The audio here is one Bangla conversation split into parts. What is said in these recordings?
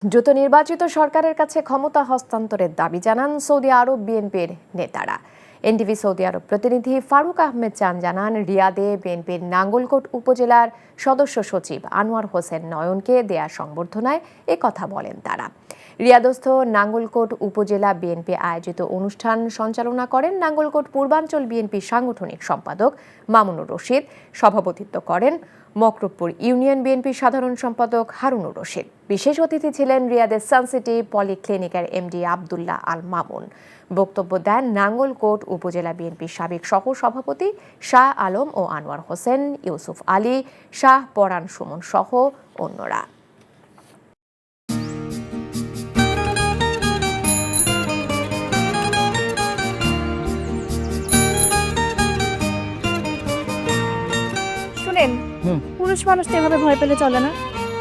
দ্রুত নির্বাচিত সরকারের কাছে ক্ষমতা হস্তান্তরের দাবি জানান সৌদি আরব বিএনপির নেতারা। এনটিভি সৌদি আরব প্রতিনিধি ফারুক আহমেদ চান জানান, রিয়াদে বিএনপির নাঙ্গলকোট উপজেলার সদস্য সচিব আনোয়ার হোসেন নয়নকে দেয়া সংবর্ধনায় কথা বলেন তারা। রিয়াদস্থ নাঙ্গলকোট উপজেলা বিএনপি আয়োজিত অনুষ্ঠান সঞ্চালনা করেন নাঙ্গলকোট পূর্বাঞ্চল বিএনপির সাংগঠনিক সম্পাদক মামুনুর রশিদ। সভাপতিত্ব করেন মকরবপুর ইউনিয়ন বিএনপির সাধারণ সম্পাদক হারুনুর রশিদ। বিশেষ অতিথি ছিলেন রিয়াদের সানসিটি পলিক্লিনিকের এমডি আবদুল্লাহ আল মামুন। বক্তব্য দেন নাঙ্গলকোট উপজেলা বিএনপির সাবেক সহ সভাপতি শাহ আলম ও আনোয়ার হোসেন, ইউসুফ আলী, শাহ পরাণ সুমন সহ অন্যরা। পুরুষ মানুষ তো এভাবে ভয় পেলে চলে না,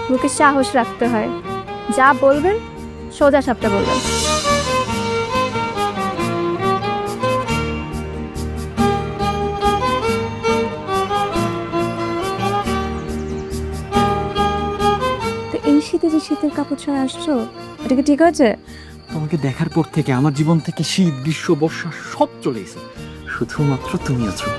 মুখে সাহস রাখতে হয়। যা বলবেন সোজা সাপটা বলবেন। তো এই শীতে যে শীতের কাপড় ছাড়া আসছো, এটা কি ঠিক আছে? তোমাকে দেখার পর থেকে আমার জীবন থেকে শীত, গ্রীষ্ম, বর্ষা সব চলে গেছে, শুধুমাত্র তুমি আছো।